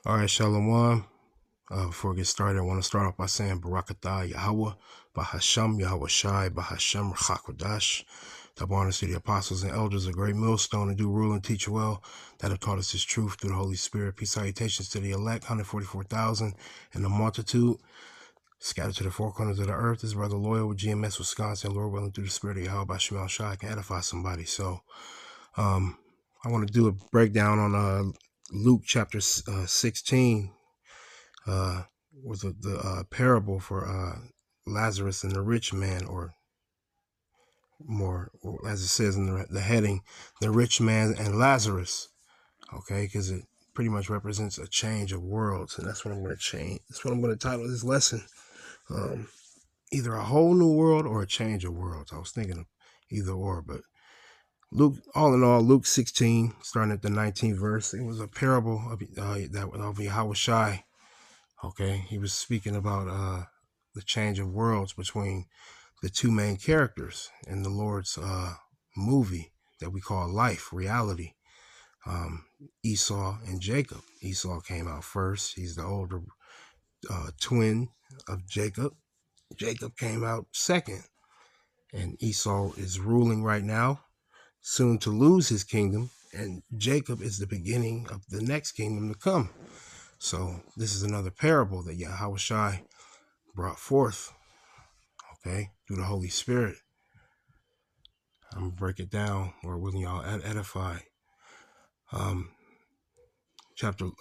All right, Shalom. Before we get started, I want to start off by saying Barakatah Yahweh, Bahasham Yahweh Shai, Bahasham Chakwadash. Double honors to the apostles and elders, a great millstone to do rule and teach well, that have taught us his truth through the Holy Spirit. Peace salutations to the elect, 144,000, and the multitude scattered to the four corners of the earth. This is Brother Loyal with GMS Wisconsin. Lord willing, through the Spirit of Yahweh, Shemel Shai, can edify somebody. So, I want to do a breakdown on Luke chapter 16. Was the parable for Lazarus and the rich man, or more, as it says in the heading, the rich man and Lazarus. Okay, because it pretty much represents a change of worlds, and that's what I'm going to change. That's what I'm going to title this lesson. Either a whole new world or a change of worlds. I was thinking of either or, but Luke, all in all, Luke 16, starting at the 19th verse, it was a parable of Yahweh Shai. Okay, he was speaking about the change of worlds between the two main characters in the Lord's movie that we call life, reality. Esau and Jacob. Esau came out first. He's the older twin of Jacob. Jacob came out second. And Esau is ruling right now, soon to lose his kingdom. And Jacob is the beginning of the next kingdom to come. So this is another parable that Yahweh Shai brought forth, okay, through the Holy Spirit. I'm going to break it down, or will y'all edify.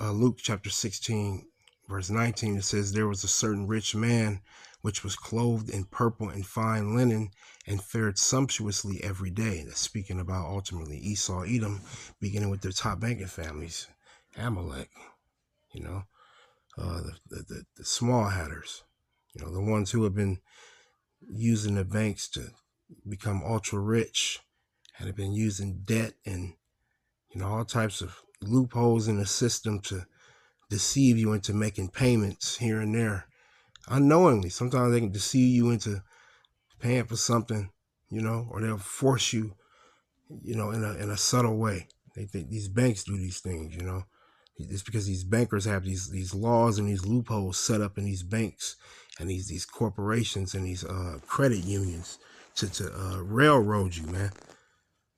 Luke chapter 16, verse 19, it says, there was a certain rich man which was clothed in purple and fine linen and fared sumptuously every day. That's speaking about ultimately Esau, Edom, beginning with their top banking families, Amalek, you know, the small hatters, you know, the ones who have been using the banks to become ultra rich and have been using debt and, you know, all types of loopholes in the system to deceive you into making payments here and there unknowingly. Sometimes they can deceive you into paying for something, you know, or they'll force you, you know, in a subtle way. They think these banks do these things, you know. It's because these bankers have these laws and these loopholes set up in these banks and these corporations and these credit unions to railroad you, man.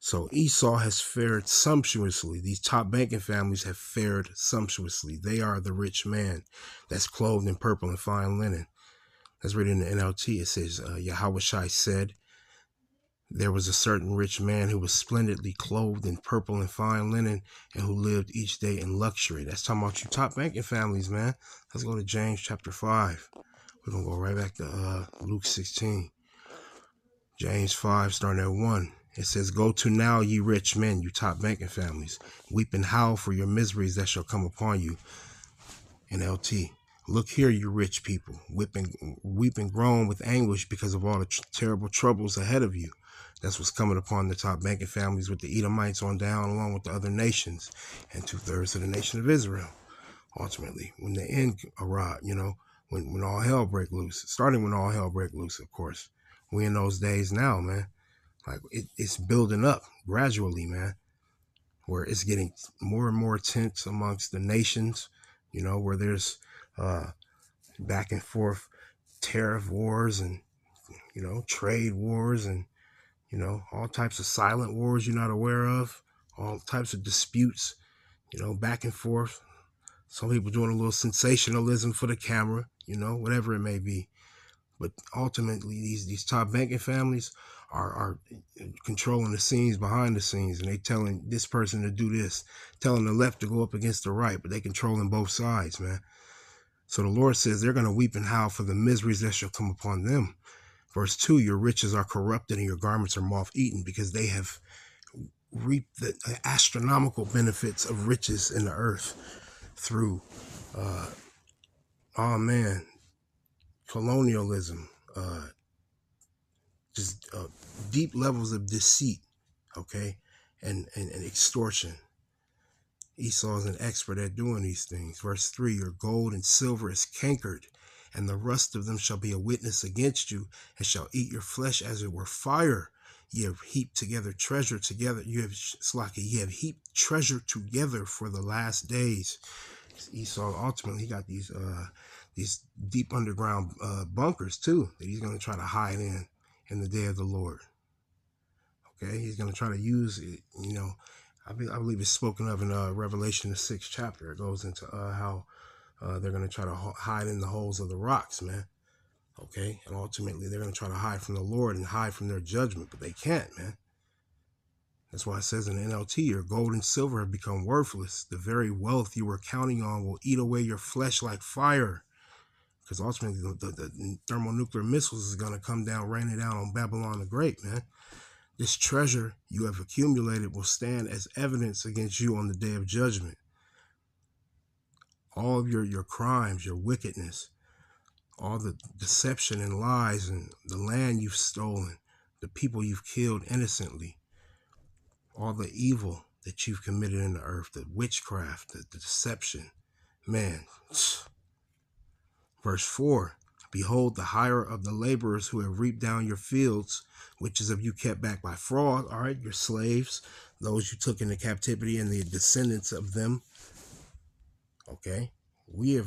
So Esau has fared sumptuously. These top banking families have fared sumptuously. They are the rich man that's clothed in purple and fine linen. That's written in the NLT. It says, Yahweh Shai said, there was a certain rich man who was splendidly clothed in purple and fine linen and who lived each day in luxury. That's talking about you top banking families, man. Let's go to James chapter 5. We're going to go right back to Luke 16. James 5, starting at 1. It says, go to now, ye rich men, you top banking families. Weep and howl for your miseries that shall come upon you. NLT. Look here, you rich people. Weep and groan with anguish because of all the terrible troubles ahead of you. That's what's coming upon the top banking families with the Edomites on down, along with the other nations, and 2/3 of the nation of Israel. Ultimately, when the end arrives, you know, when all hell break loose, starting when all hell break loose, of course. We in those days now, man. Like it's building up gradually, man, where it's getting more and more tense amongst the nations, you know, where there's back and forth tariff wars and, you know, trade wars and, you know, all types of silent wars you're not aware of, all types of disputes, you know, back and forth. Some people doing a little sensationalism for the camera, you know, whatever it may be. But ultimately, these top banking families are controlling the scenes behind the scenes, and they telling this person to do this, telling the left to go up against the right, but they controlling both sides, man. So the Lord says they're going to weep and howl for the miseries that shall come upon them. Verse 2, your riches are corrupted and your garments are moth-eaten, because they have reaped the astronomical benefits of riches in the earth through, colonialism, just deep levels of deceit, okay, and extortion. Esau is an expert at doing these things. Verse 3, your gold and silver is cankered, and the rust of them shall be a witness against you, and shall eat your flesh as it were fire. Ye have heaped together treasure together. Ye have heaped treasure together for the last days. Esau ultimately he got these deep underground bunkers too that he's going to try to hide in the day of the Lord. Okay, he's going to try to use it. You know, I believe it's spoken of in Revelation the 6th chapter. It goes into how they're going to try to hide in the holes of the rocks, man. Okay, and ultimately they're going to try to hide from the Lord and hide from their judgment, but they can't, man. That's why it says in the NLT, your gold and silver have become worthless. The very wealth you were counting on will eat away your flesh like fire. Because ultimately the thermonuclear missiles is going to come down, raining down on Babylon the Great, man. This treasure you have accumulated will stand as evidence against you on the day of judgment. All of your crimes, your wickedness, all the deception and lies and the land you've stolen, the people you've killed innocently, all the evil that you've committed in the earth, the witchcraft, the deception, man. Verse 4, behold, the hire of the laborers who have reaped down your fields, which is of you kept back by fraud, all right, your slaves, those you took into captivity and the descendants of them. Okay, we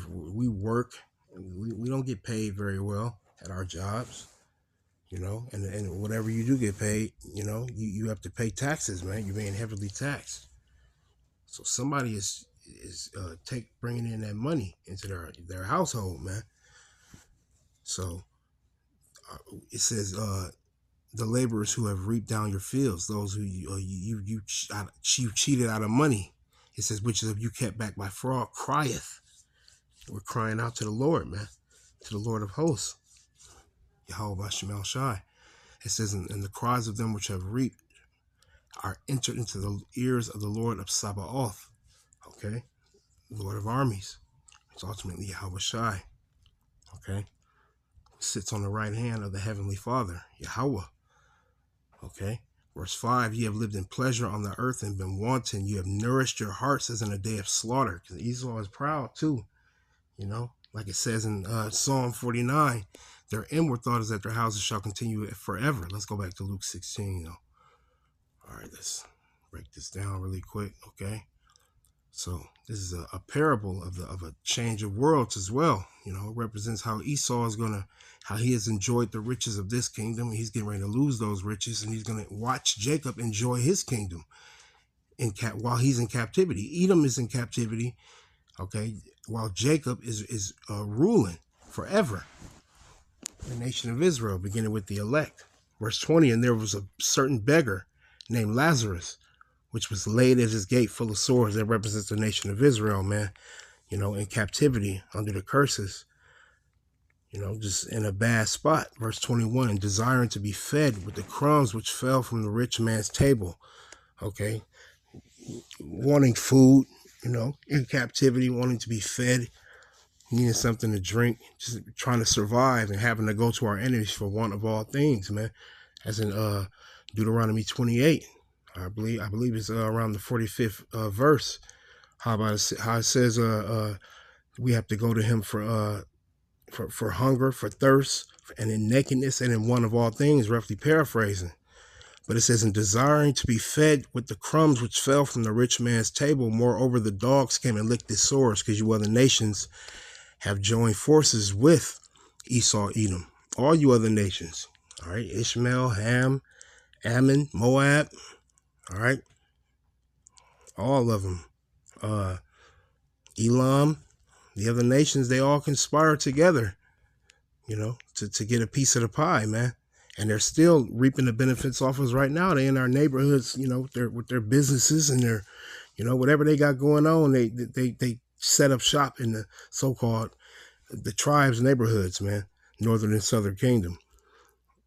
work, we don't get paid very well at our jobs, you know, and whatever you do get paid, you know, you have to pay taxes, man. You're being heavily taxed. So somebody is bringing in that money into their household, man. So it says the laborers who have reaped down your fields, those who you cheated out of money. It says, which is of you kept back by fraud, crieth. We're crying out to the Lord, man, to the Lord of hosts, Yahweh Shemel Shai. It says, and the cries of them which have reaped are entered into the ears of the Lord of Sabaoth. Okay, Lord of armies. It's ultimately Yahweh Shai. Okay, sits on the right hand of the Heavenly Father, Yahweh. Okay, verse 5, ye have lived in pleasure on the earth and been wanton. You have nourished your hearts as in a day of slaughter. Because Esau is proud too, you know, like it says in Psalm 49, their inward thought is that their houses shall continue forever. Let's go back to Luke 16, though. All right, let's break this down really quick, okay? So this is a parable of a change of worlds as well. You know, it represents how Esau is how he has enjoyed the riches of this kingdom. He's getting ready to lose those riches, and he's going to watch Jacob enjoy his kingdom while he's in captivity. Edom is in captivity, okay, while Jacob is ruling forever. The nation of Israel, beginning with the elect. Verse 20, and there was a certain beggar named Lazarus, which was laid at his gate full of sores. That represents the nation of Israel, man, you know, in captivity under the curses, you know, just in a bad spot. Verse 21, and desiring to be fed with the crumbs which fell from the rich man's table. Okay, wanting food, you know, in captivity, wanting to be fed, needing something to drink, just trying to survive and having to go to our enemies for want of all things, man. As in Deuteronomy 28. I believe it's around the 45th verse. How it says we have to go to him for hunger, for thirst, and in nakedness, and in want of all things, roughly paraphrasing. But it says, in desiring to be fed with the crumbs which fell from the rich man's table, moreover the dogs came and licked his sores, because you other nations have joined forces with Esau, Edom. All you other nations, all right, Ishmael, Ham, Ammon, Moab, all right, all of them, Elam, the other nations, they all conspire together, you know, to get a piece of the pie, man. And they're still reaping the benefits off us right now. They in our neighborhoods, you know, with their businesses and their, you know, whatever they got going on, they set up shop in the so-called the tribes neighborhoods, man, northern and southern kingdom.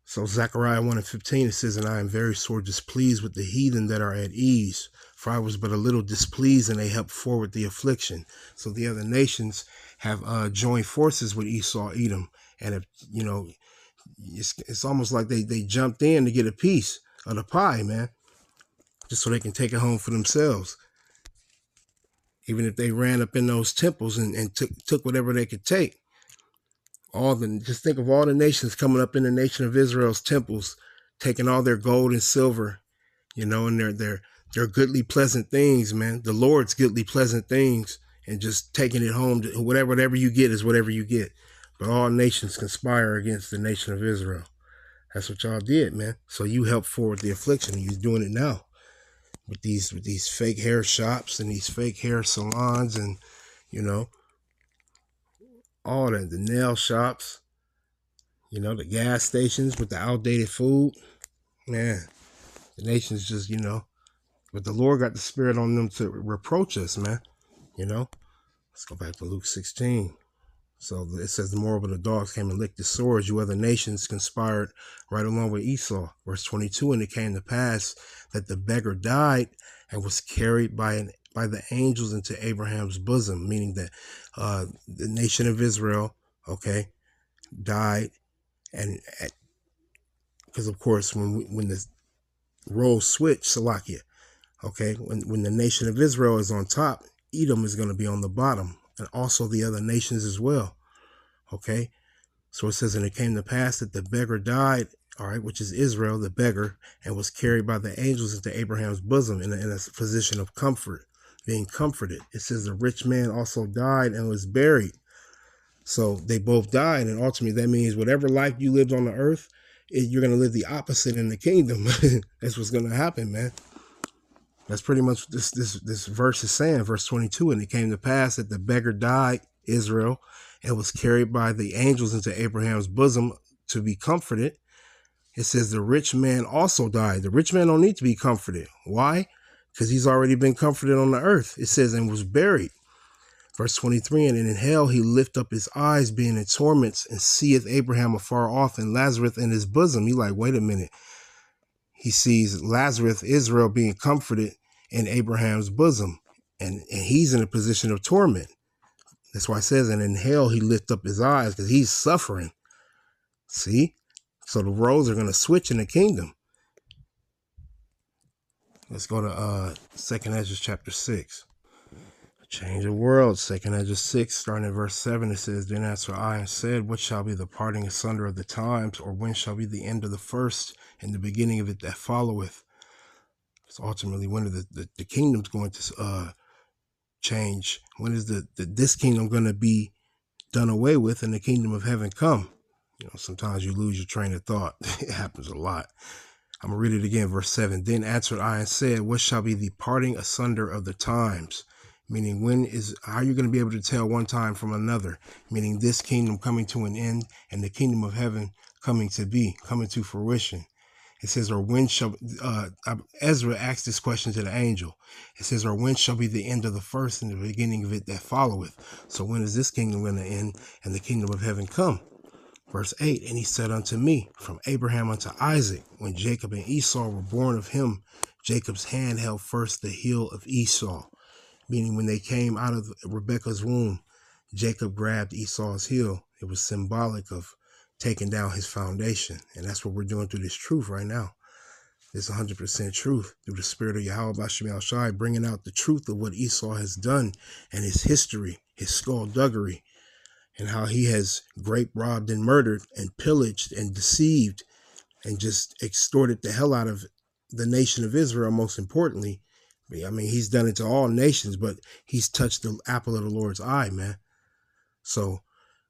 So Zechariah 1:15, it says, and I am very sore displeased with the heathen that are at ease, for I was but a little displeased, and they helped forward the affliction. So the other nations have joined forces with Esau, Edom, and have, you know, it's almost like they jumped in to get a piece of the pie, man, just so they can take it home for themselves. Even if they ran up in those temples and took whatever they could take. Just think of all the nations coming up in the nation of Israel's temples, taking all their gold and silver, you know, and their goodly pleasant things, man, the Lord's goodly pleasant things, and just taking it home. Whatever you get is whatever you get. But all nations conspire against the nation of Israel. That's what y'all did, man. So you helped forward the affliction, and you're doing it now with these fake hair shops and these fake hair salons, and all that, the nail shops, the gas stations with the outdated food. Man, the nation's just, but the Lord got the spirit on them to reproach us, man. Let's go back to Luke 16. So it says, the moreover, the dogs came and licked the swords. You other nations conspired right along with Esau. Verse 22, and it came to pass that the beggar died and was carried by the angels into Abraham's bosom, meaning that the nation of Israel, died. And because, of course, when the roles switch, Salakia, when the nation of Israel is on top, Edom is going to be on the bottom, and also the other nations as well. So it says, and it came to pass that the beggar died, which is Israel, the beggar, and was carried by the angels into Abraham's bosom in a position of comfort, being comforted. It says the rich man also died and was buried. So they both died, and ultimately that means whatever life you lived on the earth, you're going to live the opposite in the kingdom. That's what's going to happen, man. That's pretty much what this verse is saying, verse 22. And it came to pass that the beggar died, Israel, and was carried by the angels into Abraham's bosom to be comforted. It says the rich man also died. The rich man don't need to be comforted. Why? Because he's already been comforted on the earth. It says, and was buried. Verse 23, and in hell he lift up his eyes, being in torments, and seeth Abraham afar off, and Lazarus in his bosom. He like, wait a minute. He sees Lazarus, Israel, being comforted in Abraham's bosom, and he's in a position of torment. That's why it says, and in hell he lift up his eyes, because he's suffering. See? So the roles are going to switch in the kingdom. Let's go to 2nd Ezra chapter 6. Change of world, 2nd Ezra 6, starting at verse 7, it says, then answered I and said, what shall be the parting asunder of the times, or when shall be the end of the first, and the beginning of it that followeth? So ultimately, when is the kingdom's going to change? When is this kingdom going to be done away with and the kingdom of heaven come? Sometimes you lose your train of thought. It happens a lot. I'm going to read it again, verse 7. Then answered I and said, what shall be the parting asunder of the times? Meaning, how are you going to be able to tell one time from another? Meaning this kingdom coming to an end and the kingdom of heaven coming to fruition. It says, or when shall, Ezra asked this question to the angel. It says, or when shall be the end of the first and the beginning of it that followeth? So when is this kingdom going to end and the kingdom of heaven come? Verse 8, and he said unto me, from Abraham unto Isaac, when Jacob and Esau were born of him, Jacob's hand held first the heel of Esau. Meaning when they came out of Rebekah's womb, Jacob grabbed Esau's heel. It was symbolic of taking down his foundation. And that's what we're doing through this truth right now. This 100% truth through the spirit of Yahweh Bashim Al-Shai, bringing out the truth of what Esau has done and his history, his skullduggery, and how he has raped, robbed, and murdered, and pillaged, and deceived, and just extorted the hell out of the nation of Israel, most importantly. I mean, he's done it to all nations, but he's touched the apple of the Lord's eye, man. So,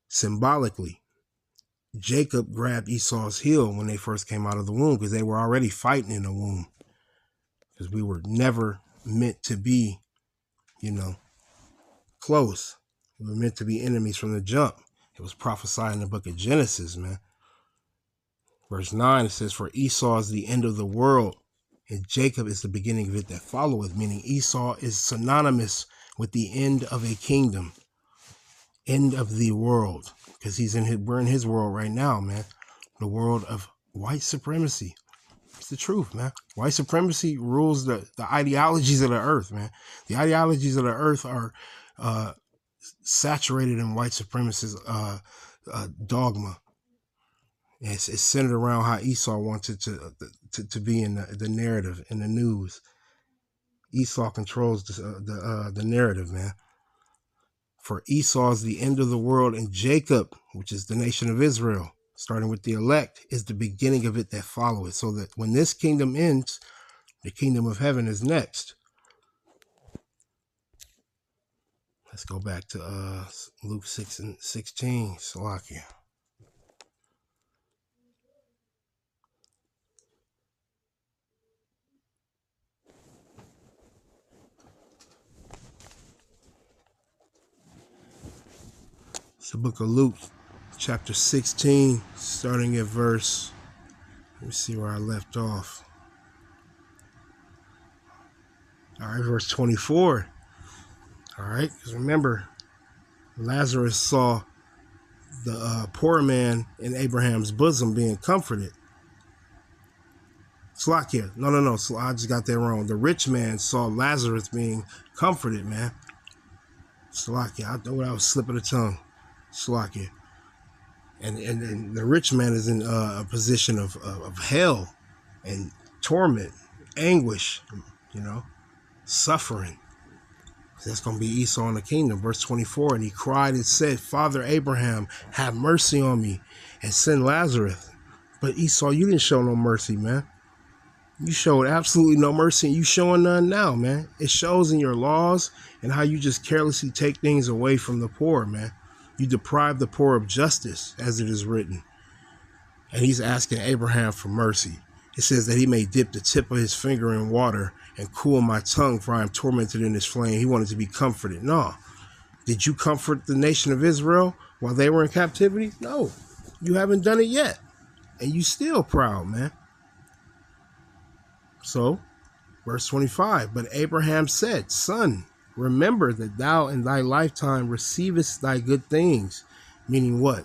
symbolically, Jacob grabbed Esau's heel when they first came out of the womb, because they were already fighting in the womb. Because we were never meant to be, close. We were meant to be enemies from the jump. It was prophesied in the book of Genesis, man. Verse 9, it says, for Esau is the end of the world, and Jacob is the beginning of it that followeth, meaning Esau is synonymous with the end of a kingdom, end of the world, because we're in his world right now, man. The world of white supremacy. It's the truth, man. White supremacy rules the ideologies of the earth, man. The ideologies of the earth are saturated in white supremacist dogma. It's centered around how Esau wanted to be in the narrative, in the news. Esau controls the narrative, man. For Esau is the end of the world, and Jacob, which is the nation of Israel, starting with the elect, is the beginning of it that followeth. So that when this kingdom ends, the kingdom of heaven is next. Let's go back to Luke 6:16. Salakia. It's the book of Luke, chapter 16, starting at verse, let me see where I left off. All right, verse 24. All right, because remember, Lazarus saw the poor man in Abraham's bosom being comforted. Slakia. No. So I just got that wrong. The rich man saw Lazarus being comforted, man. Slakia. I thought I was slipping the tongue. Slakia. And the rich man is in a position of hell and torment, anguish, suffering. That's going to be Esau in the kingdom. Verse 24, and he cried and said, Father Abraham, have mercy on me and send Lazarus. But Esau, you didn't show no mercy, man. You showed absolutely no mercy, and you showing none now, man. It shows in your laws and how you just carelessly take things away from the poor, man. You deprive the poor of justice, as it is written. And he's asking Abraham for mercy. It says that he may dip the tip of his finger in water and cool my tongue, for I am tormented in this flame. He wanted to be comforted. No. Did you comfort the nation of Israel while they were in captivity? No. You haven't done it yet. And you still proud, man. So, verse 25, but Abraham said, Son, remember that thou in thy lifetime receivest thy good things. Meaning what?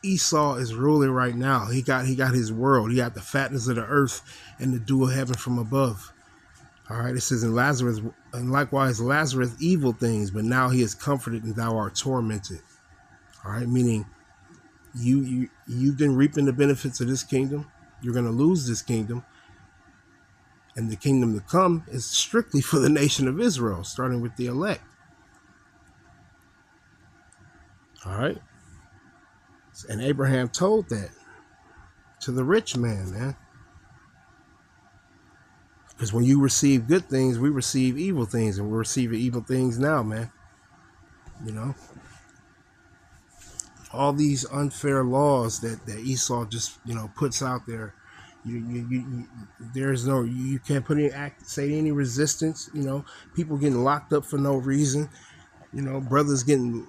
Esau is ruling right now. He got his world. He got the fatness of the earth and the dew of heaven from above. All right, it says in Lazarus, and likewise Lazarus evil things, but now he is comforted and thou art tormented. All right, meaning you've been reaping the benefits of this kingdom. You're going to lose this kingdom. And the kingdom to come is strictly for the nation of Israel, starting with the elect. All right. And Abraham told that to the rich man. Because when you receive good things, we receive evil things, and we're receiving evil things now, man. All these unfair laws that Esau just, puts out there. There's no, you can't put say any resistance. People getting locked up for no reason. Brothers getting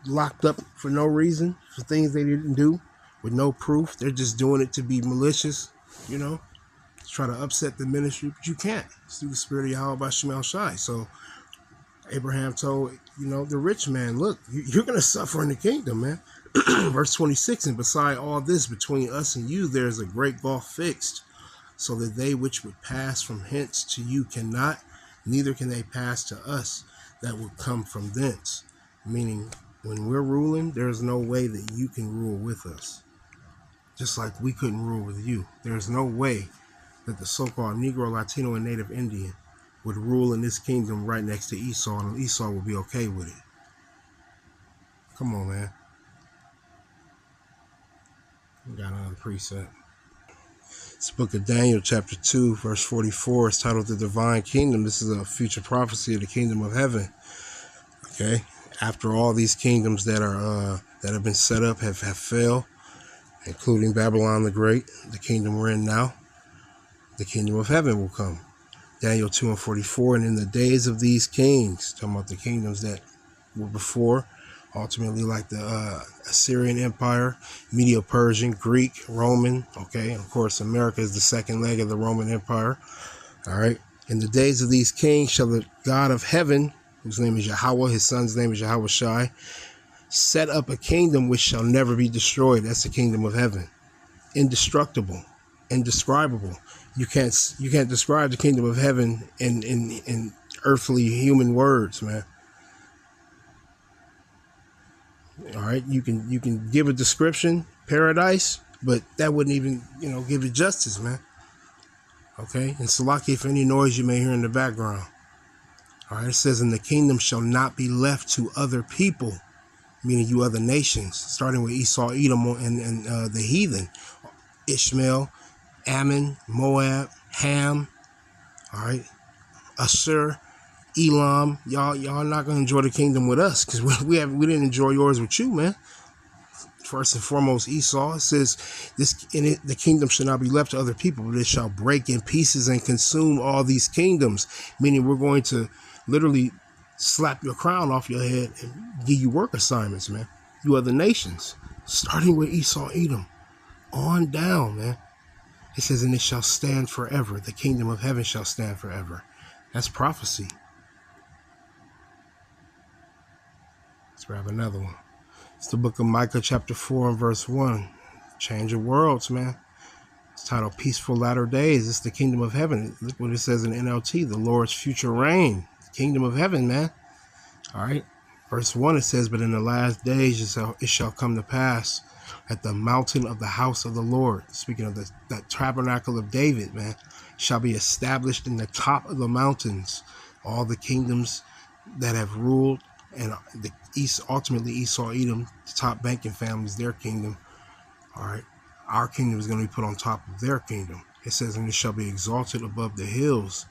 locked up for no reason for things they didn't do with no proof. They're just doing it to be malicious, to try to upset the ministry, but you can't. It's through the spirit of Yahweh Shemel Shai. So Abraham told, the rich man, look, you're going to suffer in the kingdom, man. Verse 26, and beside all this, between us and you, there is a great gulf fixed, so that they which would pass from hence to you cannot, neither can they pass to us that would come from thence. Meaning, when we're ruling, there's no way that you can rule with us. Just like we couldn't rule with you. There's no way that the so-called Negro, Latino, and Native Indian would rule in this kingdom right next to Esau, and Esau would be okay with it. Come on, man. We got another precept. It's the book of Daniel, chapter 2, verse 44. It's titled The Divine Kingdom. This is a future prophecy of the kingdom of heaven. Okay? After all these kingdoms that are that have been set up have failed, including Babylon the Great, the kingdom we're in now, the kingdom of heaven will come. Daniel 2 and 44, and in the days of these kings, talking about the kingdoms that were before, ultimately like the Assyrian Empire, Medo-Persian, Greek, Roman, okay, and of course America is the second leg of the Roman Empire. All right, in the days of these kings shall the God of heaven, whose name is Yahweh, his son's name is Yahweh Shai, set up a kingdom which shall never be destroyed. That's the kingdom of heaven. Indestructible, indescribable. You can't describe the kingdom of heaven in earthly human words, man. All right, you can give a description, paradise, but that wouldn't even, give it justice, man. Okay, and Salaki, for any noise you may hear in the background. All right, it says, and the kingdom shall not be left to other people, meaning you other nations, starting with Esau, Edom, and the heathen, Ishmael, Ammon, Moab, Ham, all right, Assur, Elam, y'all not gonna enjoy the kingdom with us, because we didn't enjoy yours with you, man. First and foremost, Esau, it says the kingdom shall not be left to other people, but it shall break in pieces and consume all these kingdoms. Meaning we're going to literally slap your crown off your head and give you work assignments, man. You other nations, starting with Esau, Edom, on down, man. It says, and it shall stand forever. The kingdom of heaven shall stand forever. That's prophecy. Let's grab another one. It's the book of Micah chapter 4 and verse 1. Change of worlds, man. It's titled Peaceful Latter Days. It's the kingdom of heaven. Look what it says in NLT. The Lord's future reign. The kingdom of heaven, man. All right. Verse 1, it says, but in the last days it shall come to pass at the mountain of the house of the Lord, speaking of that tabernacle of David, man, shall be established in the top of the mountains. All the kingdoms that have ruled, and the East, ultimately Esau, Edom, the top banking families, their kingdom. All right. Our kingdom is going to be put on top of their kingdom. It says, and it shall be exalted above the hills.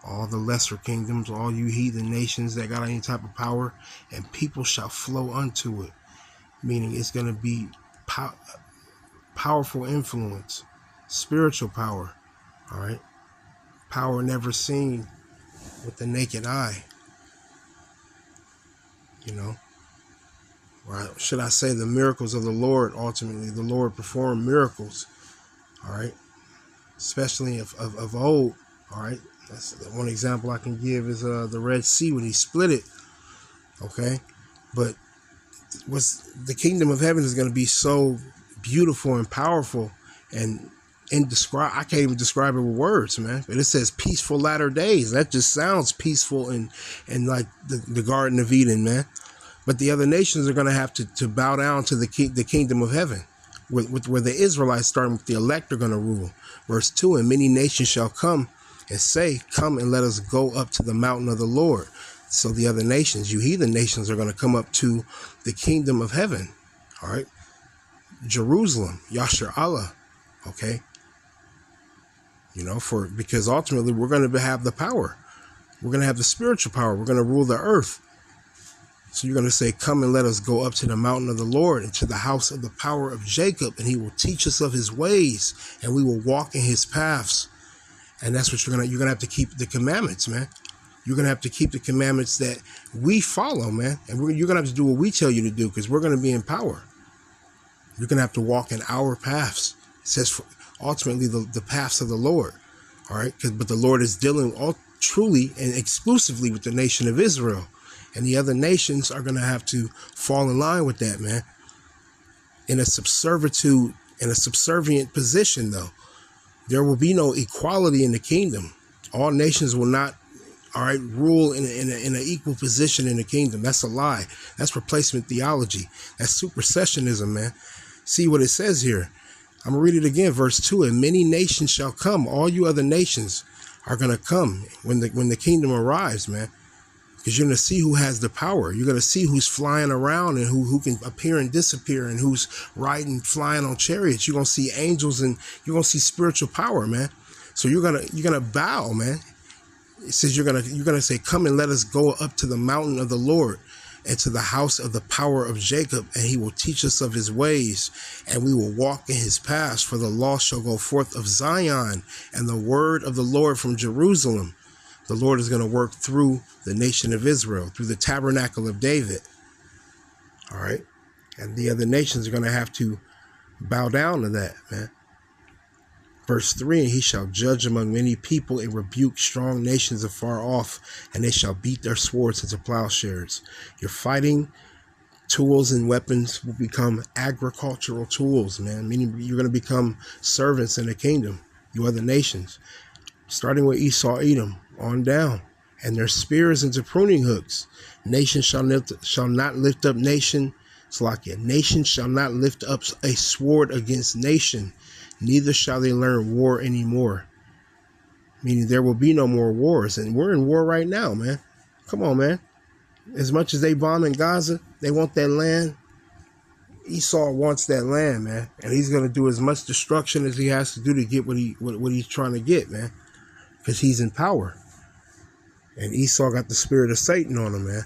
All the lesser kingdoms, all you heathen nations that got any type of power, and people shall flow unto it. Meaning it's going to be powerful influence, spiritual power. All right. Power never seen with the naked eye. You know, or should I say the miracles of the Lord? Ultimately, the Lord performed miracles. All right. Especially of old. All right. That's one example I can give is the Red Sea when he split it. Okay. But the kingdom of heaven is going to be so beautiful and powerful and indescribable. I can't even describe it with words, man. But it says peaceful latter days. That just sounds peaceful and like the Garden of Eden, man. But the other nations are going to have to bow down to the kingdom of heaven, where the Israelites, starting with the elect, are going to rule. Verse 2, and many nations shall come and say, come and let us go up to the mountain of the Lord. So the other nations, you heathen nations, are going to come up to the kingdom of heaven. All right. Jerusalem, Yasher Allah. Okay. You know, because ultimately we're going to have the power. We're going to have the spiritual power. We're going to rule the earth. So you're going to say, come and let us go up to the mountain of the Lord and to the house of the power of Jacob, and he will teach us of his ways, and we will walk in his paths. And that's what you're going to have to keep the commandments, man. You're going to have to keep the commandments that we follow, man. And you're going to have to do what we tell you to do, because we're going to be in power. You're going to have to walk in our paths. It says ultimately the paths of the Lord. All right. But the Lord is dealing truly and exclusively with the nation of Israel. And the other nations are going to have to fall in line with that, man. In a subservient position, though. There will be no equality in the kingdom. All nations will not, all right, rule in an equal position in the kingdom. That's a lie. That's replacement theology. That's supersessionism, man. See what it says here. I'm going to read it again, verse 2. And many nations shall come. All you other nations are going to come when the kingdom arrives, man. Because you're going to see who has the power. You're going to see who's flying around and who can appear and disappear, and who's riding, flying on chariots. You're going to see angels, and you're going to see spiritual power, man. So you're going to bow, man. It says you're going to say, come and let us go up to the mountain of the Lord and to the house of the power of Jacob, and he will teach us of his ways, and we will walk in his paths. For the law shall go forth of Zion, and the word of the Lord from Jerusalem. The Lord is going to work through the nation of Israel, through the tabernacle of David. All right. And the other nations are going to have to bow down to that, man. Verse 3, and he shall judge among many people and rebuke strong nations afar off, and they shall beat their swords into plowshares. Your fighting tools and weapons will become agricultural tools, man. Meaning you're going to become servants in the kingdom, you other nations. Starting with Esau, Edom, on down, and their spears into pruning hooks. Nation shall not lift up nation. Slakia. Nation shall not lift up a sword against nation, neither shall they learn war anymore. Meaning there will be no more wars, and we're in war right now, man. Come on, man. As much as they bomb in Gaza, they want that land. Esau wants that land, man, and he's going to do as much destruction as he has to do to get what he's trying to get, man. Because he's in power. And Esau got the spirit of Satan on him, man.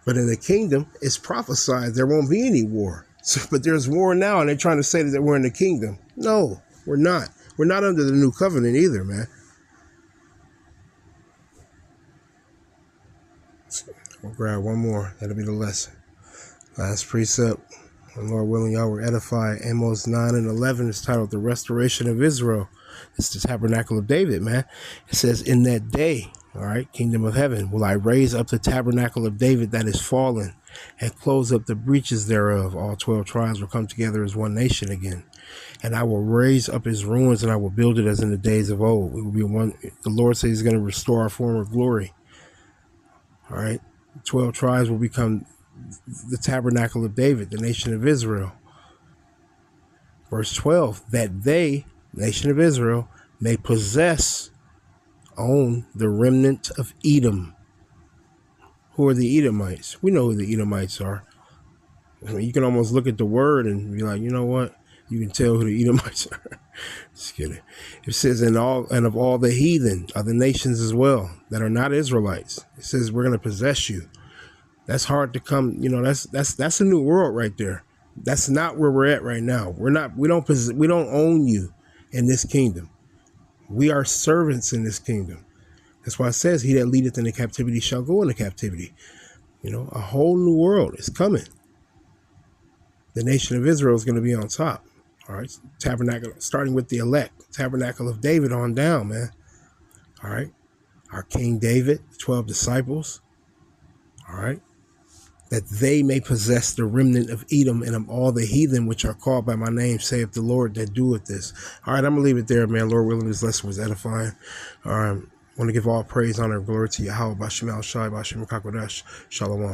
But in the kingdom, it's prophesied there won't be any war. So, but there's war now, and they're trying to say that we're in the kingdom. No, we're not. We're not under the new covenant either, man. We'll grab one more. That'll be the lesson. Last precept. And Lord willing, y'all were edified. Amos 9 and 11 is titled The Restoration of Israel. It's the tabernacle of David, man. It says, in that day, all right, kingdom of heaven, will I raise up the tabernacle of David that is fallen and close up the breaches thereof. All 12 tribes will come together as one nation again. And I will raise up his ruins, and I will build it as in the days of old. It will be one. The Lord says he's going to restore our former glory. All right. 12 tribes will become the tabernacle of David, the nation of Israel. Verse 12, that they, nation of Israel, may own the remnant of Edom. Who are the Edomites? We know who the Edomites are. I mean, you can almost look at the word and be like, you know what? You can tell who the Edomites are. Just kidding. It says, and of all the heathen, other nations as well, that are not Israelites. It says, we're going to possess you. That's hard to come, you know, that's a new world right there. That's not where we're at right now. We don't own you in this kingdom. We are servants in this kingdom. That's why it says, he that leadeth into captivity shall go into captivity. You know, a whole new world is coming. The nation of Israel is going to be on top. All right. Tabernacle, starting with the elect, tabernacle of David on down, man. All right. Our King David, 12 disciples. All right. That they may possess the remnant of Edom and of all the heathen which are called by my name, saith the Lord that doeth this. All right, I'm going to leave it there, man. Lord willing, this lesson was edifying. I want to give all praise, honor, and glory to Yahweh, Bashem El Shai, Bashem Kakodesh, Shalom.